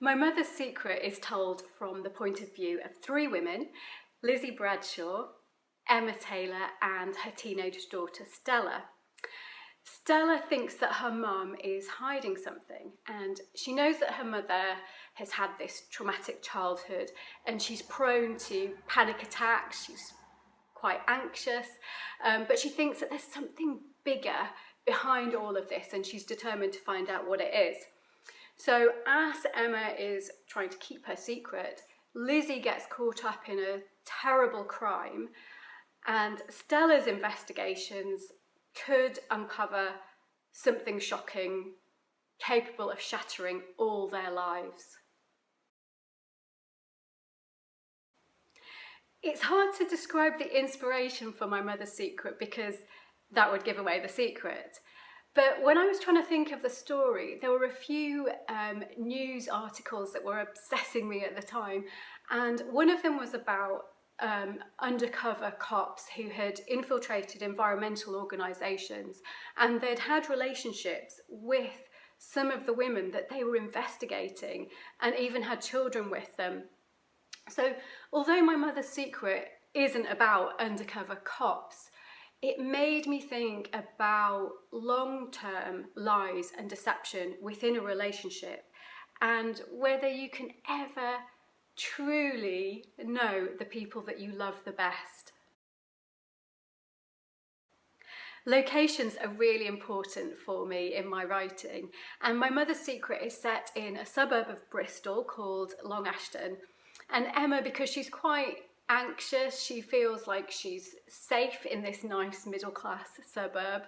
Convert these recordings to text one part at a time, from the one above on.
My Mother's Secret is told from the point of view of three women, Lizzie Bradshaw, Emma Taylor and her teenage daughter Stella. Stella thinks that her mum is hiding something, and she knows that her mother has had this traumatic childhood and she's prone to panic attacks, she's quite anxious, but she thinks that there's something bigger behind all of this and she's determined to find out what it is. So as Emma is trying to keep her secret, Lizzie gets caught up in a terrible crime, and Stella's investigations could uncover something shocking, capable of shattering all their lives. It's hard to describe the inspiration for My Mother's Secret because that would give away the secret. But when I was trying to think of the story, there were a few news articles that were obsessing me at the time, and one of them was about undercover cops who had infiltrated environmental organisations, and they'd had relationships with some of the women that they were investigating and even had children with them. So although My Mother's Secret isn't about undercover cops, it made me think about long-term lies and deception within a relationship and whether you can ever truly know the people that you love the best. Locations are really important for me in my writing, and My Mother's Secret is set in a suburb of Bristol called Long Ashton. And Emma, because she's quite anxious, she feels like she's safe in this nice middle-class suburb.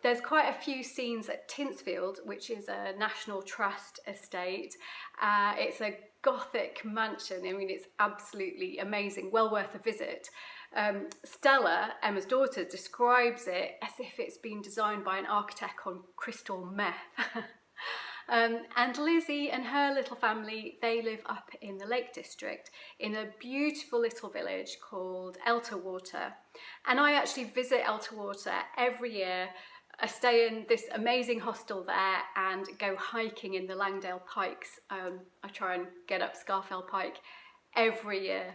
There's quite a few scenes at Tinsfield, which is a National Trust estate. It's a Gothic mansion. I mean, it's absolutely amazing, well worth a visit. Stella, Emma's daughter, describes it as if it's been designed by an architect on crystal meth. And Lizzie and her little family, they live up in the Lake District in a beautiful little village called Elterwater. And I actually visit Elterwater every year. I stay in this amazing hostel there and go hiking in the Langdale Pikes. I try and get up Scarfell Pike every year.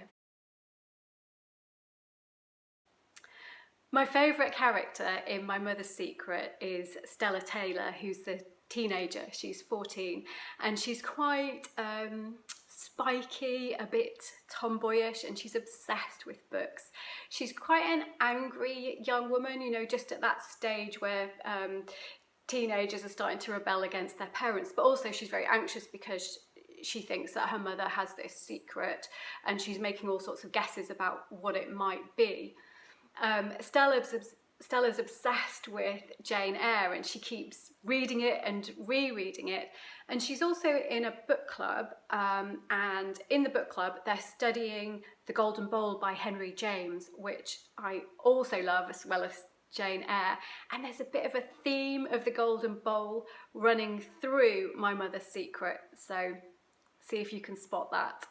My favourite character in My Mother's Secret is Stella Taylor, who's the teenager. She's 14 and she's quite spiky, a bit tomboyish, and she's obsessed with books. She's quite an angry young woman, you know, just at that stage where teenagers are starting to rebel against their parents, but also she's very anxious because she thinks that her mother has this secret and she's making all sorts of guesses about what it might be. Stella's obsessed with Jane Eyre and she keeps reading it and rereading it, and she's also in a book club, and in the book club they're studying The Golden Bowl by Henry James, which I also love, as well as Jane Eyre, and there's a bit of a theme of the Golden Bowl running through My Mother's Secret, so see if you can spot that.